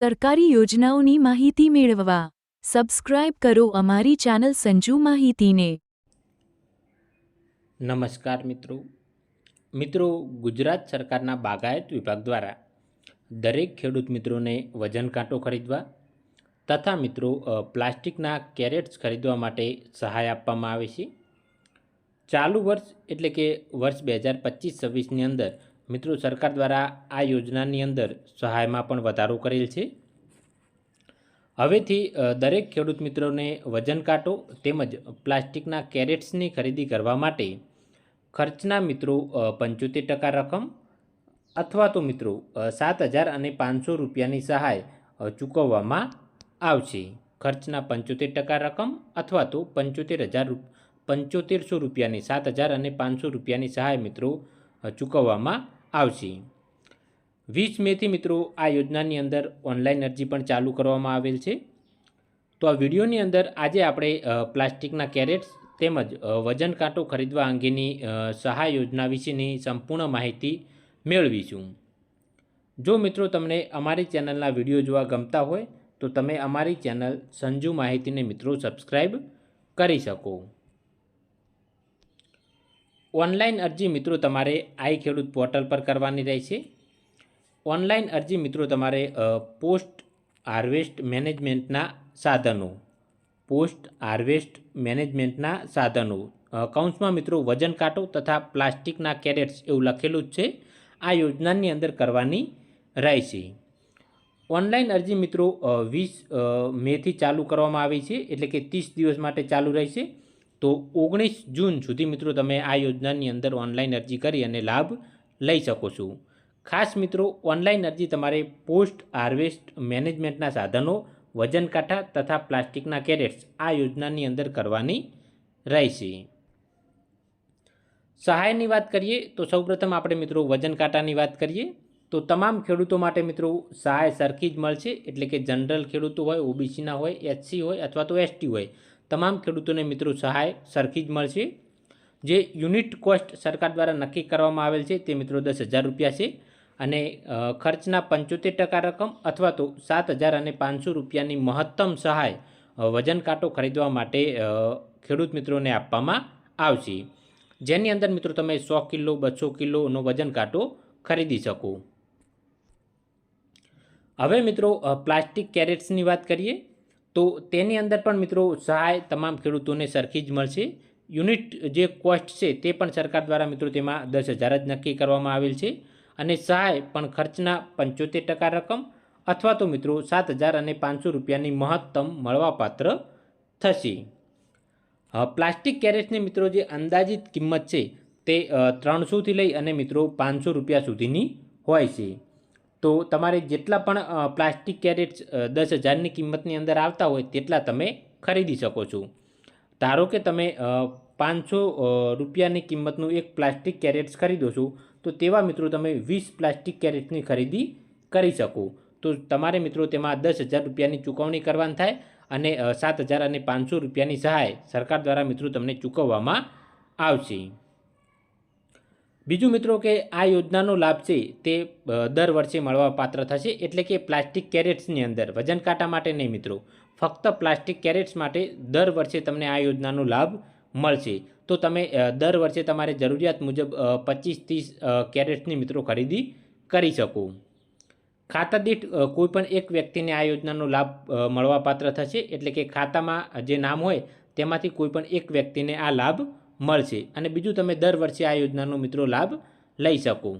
સરકારી યોજનાઓની માહિતી મેળવવા સબસ્ક્રાઇબ કરો અમારી ચેનલ સંજુ માહિતીને। નમસ્કાર મિત્રો ગુજરાત સરકારના બાગાયત વિભાગ દ્વારા દરેક ખેડૂત મિત્રોને વજન કાંટો ખરીદવા તથા મિત્રો પ્લાસ્ટિકના કેરેટ્સ ખરીદવા માટે સહાય આપવામાં આવે છે। ચાલુ વર્ષ એટલે કે વર્ષ 2025-26ની અંદર મિત્રો સરકાર દ્વારા આ યોજનાની અંદર સહાયમાં પણ વધારો કરેલ છે। હવેથી દરેક ખેડૂત મિત્રોને વજન કાંટો તેમજ પ્લાસ્ટિકના કેરેટ્સની ખરીદી કરવા માટે ખર્ચના મિત્રો 75% રકમ અથવા તો મિત્રો 7,500 રૂપિયાની સહાય ચૂકવવામાં આવશે। ખર્ચના 75% રકમ અથવા તો 7500 રૂપિયાની 7,500 રૂપિયાની સહાય મિત્રો ચૂકવવામાં આવશે। 20 મેથી મિત્રો આ યોજનાની અંદર ઓનલાઈન અરજી પણ ચાલુ કરવામાં આવેલ છે। તો આ વિડીયોની અંદર આજે આપણે પ્લાસ્ટિકના કેરેટ્સ તેમજ વજન કાંટો ખરીદવા અંગેની સહાય યોજના વિશેની સંપૂર્ણ માહિતી મેળવીશું। જો મિત્રો તમને અમારી ચેનલના વિડીયો જોવા ગમતા હોય તો તમે અમારી ચેનલ સંજુ માહિતીને મિત્રો સબસ્ક્રાઈબ કરી શકો। ઓનલાઈન અરજી મિત્રો તમારે આઈ ખેડૂત પોર્ટલ પર કરવાની રહેશે। ઓનલાઈન અરજી મિત્રો તમારે પોસ્ટ હાર્વેસ્ટ મેનેજમેન્ટના સાધનો કૌંસમાં મિત્રો વજન કાંટો તથા પ્લાસ્ટિકના કેરેટ્સ એવું લખેલું જ છે આ યોજનાની અંદર કરવાની રહેશે। ઓનલાઈન અરજી મિત્રો 20 મેથી ચાલુ કરવામાં આવી છે એટલે કે 30 દિવસ માટે ચાલુ રહેશે। તો 19 જૂન સુધી મિત્રો તમે આ યોજનાની અંદર ઓનલાઈન અરજી કરી અને લાભ લઈ શકો છો। ખાસ મિત્રો ઓનલાઈન અરજી તમારે પોસ્ટ હાર્વેસ્ટ મેનેજમેન્ટના સાધનો વજન કાંટા તથા પ્લાસ્ટિકના કેરેટ્સ આ યોજનાની અંદર કરવાની રહેશે। સહાયની વાત કરીએ તો સૌપ્રથમ આપણે મિત્રો વજન કાંટાની વાત કરીએ તો તમામ ખેડૂતો માટે મિત્રો સહાય સરખી જ મળશે એટલે કે જનરલ ખેડૂતો હોય, ઓબીસીના હોય, એસસી હોય અથવા તો એસટી હોય તમામ ખેડૂતોને મિત્રો સહાય સરખી જ મળશે। જે યુનિટ કોસ્ટ સરકાર દ્વારા નક્કી કરવામાં આવેલ છે તે મિત્રો 10,000 રૂપિયા છે અને ખર્ચના 75% રકમ અથવા તો 7,500 રૂપિયાની મહત્તમ સહાય વજન કાંટો ખરીદવા માટે ખેડૂત મિત્રોને આપવામાં આવશે। જેની અંદર મિત્રો તમે 100 કિલો 200 કિલોનો વજન કાંટો ખરીદી શકો। હવે મિત્રો પ્લાસ્ટિક કેરેટ્સની વાત કરીએ તો તેની અંદર પણ મિત્રો સહાય તમામ ખેડૂતોને સરખી જ મળશે। યુનિટ જે કોસ્ટ છે તે પણ સરકાર દ્વારા મિત્રો તેમાં 10,000 જ નક્કી કરવામાં આવેલ છે અને સહાય પણ ખર્ચના 75% રકમ અથવા તો મિત્રો 7,500 રૂપિયાની મહત્તમ મળવાપાત્ર થશે। પ્લાસ્ટિક કેરેટ્સની મિત્રો જે અંદાજિત કિંમત છે તે 300થી લઈ અને મિત્રો 500 રૂપિયા સુધીની હોય છે। તો તમારે જેટલા પણ પ્લાસ્ટિક કેરેટ્સ 10,000ની કિંમતની અંદર આવતા હોય તેટલા તમે ખરીદી શકો છો। ધારો કે તમે 500 રૂપિયાની કિંમતનું એક પ્લાસ્ટિક કેરેટ્સ ખરીદો છો તો તેવા મિત્રો તમે 20 પ્લાસ્ટિક કેરેટ્સની ખરીદી કરી શકો। તો તમારે મિત્રો તેમાં 10,000 રૂપિયાની ચૂકવણી કરવાની થાય અને 7,500 રૂપિયાની સહાય સરકાર દ્વારા મિત્રો તમને ચૂકવવામાં આવશે। બીજું મિત્રો કે આ યોજનાનો લાભ છે તે દર વર્ષે મળવાપાત્ર થશે એટલે કે પ્લાસ્ટિક કેરેટ્સની અંદર વજન કાંટા માટે નહીં મિત્રો ફક્ત પ્લાસ્ટિક કેરેટ્સ માટે દર વર્ષે તમને આ યોજનાનો લાભ મળશે। તો તમે દર વર્ષે તમારે જરૂરિયાત મુજબ 25-30 કેરેટ્સની મિત્રો ખરીદી કરી શકો। ખાતા દીઠ કોઈપણ એક વ્યક્તિને આ યોજનાનો લાભ મળવાપાત્ર થશે એટલે કે ખાતામાં જે નામ હોય તેમાંથી કોઈપણ એક વ્યક્તિને આ લાભ મળશે અને બીજું તમે દર વર્ષે આ યોજનાનો મિત્રો લાભ લઈ શકો।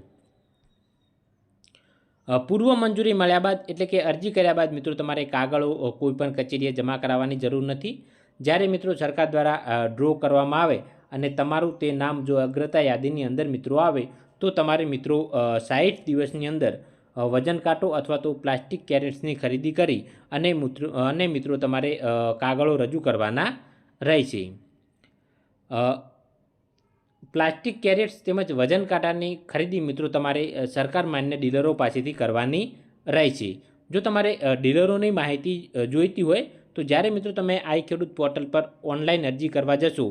પૂર્વ મંજૂરી મળ્યા બાદ એટલે કે અરજી કર્યા બાદ મિત્રો તમારે કાગળો કોઈપણ કચેરીએ જમા કરાવવાની જરૂર નથી। જ્યારે મિત્રો સરકાર દ્વારા ડ્રો કરવામાં આવે અને તમારું તે નામ જો અગ્રતા યાદીની અંદર મિત્રો આવે તો તમારે મિત્રો 60 દિવસની અંદર વજન કાંટો અથવા તો પ્લાસ્ટિક કેરેટ્સની ખરીદી કરી અને મિત્રો તમારે કાગળો રજૂ કરવાના રહેશે। પ્લાસ્ટિક કેરેટ્સ તેમજ વજન કાંટાની ખરીદી મિત્રો તમારે સરકાર માન્ય ડીલરો પાસેથી કરવાની રહેશે। જો તમારે ડીલરોની માહિતી જોઈતી હોય તો જ્યારે મિત્રો તમે આઈ ખેડૂત પોર્ટલ પર ઓનલાઈન અરજી કરવા જશો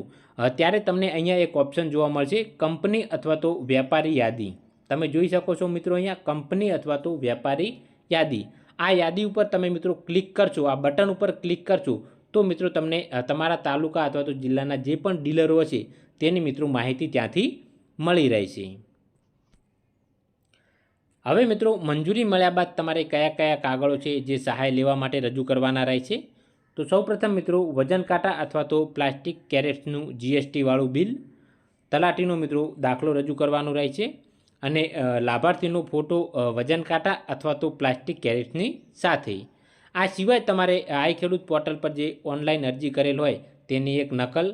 ત્યારે તમને અહીંયા એક ઓપ્શન જોવા મળશે કંપની અથવા તો વેપારી યાદી। તમે જોઈ શકો છો મિત્રો અહીંયા કંપની અથવા તો વેપારી યાદી। આ યાદી ઉપર તમે મિત્રો ક્લિક કરશો, આ બટન ઉપર ક્લિક કરશો તો મિત્રો તમને તમારા તાલુકા અથવા તો જિલ્લાના જે પણ ડીલરો હશે તેની મિત્રો માહિતી ત્યાંથી મળી રહેશે. હવે મિત્રો મંજૂરી મળ્યા બાદ તમારે કયા કયા કાગળો છે જે સહાય લેવા માટે રજૂ કરવાના રહે છે? તો સૌપ્રથમ મિત્રો વજન કાંટા અથવા તો પ્લાસ્ટિક કેરેટ્સનું GST વાળું બિલ, તલાટીનો મિત્રો દાખલો રજૂ કરવાનો રહે છે અને લાભાર્થીનો ફોટો વજન કાંટા અથવા તો પ્લાસ્ટિક કેરેટ્સની સાથે. આ સિવાય તમારે આઈ ખેડૂત પોર્ટલ પર જે ઓનલાઈન અરજી કરેલ હોય તેની એક નકલ,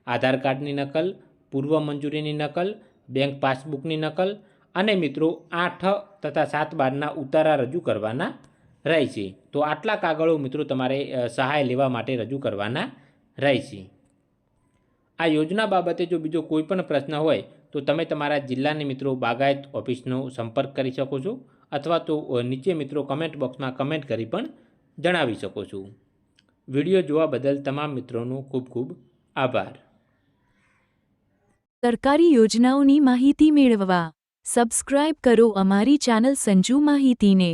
આધાર કાર્ડની નકલ, પૂર્વ મંજૂરીની નકલ, બેંક પાસબુકની નકલ અને મિત્રો 8 તથા 7/12ના ઉતારા રજૂ કરવાના રહેશે. તો આટલા કાગળો મિત્રો તમારે સહાય લેવા માટે રજૂ કરવાના રહેશે. આ યોજના બાબતે જો બીજો કોઈ પણ પ્રશ્ન હોય તો તમે તમારા જિલ્લાની મિત્રો બાગાયત ઓફિસનો સંપર્ક કરી શકો છો અથવા તો નીચે મિત્રો કમેન્ટ બોક્સમાં કમેન્ટ કરી પણ જણાવી શકો છો. વિડીયો જોવા બદલ તમામ મિત્રોનો ખૂબ ખૂબ આભાર. સરકારી યોજનાઓની માહિતી મેળવવા સબસ્ક્રાઇબ કરો અમારી ચેનલ સંજુ માહિતીને.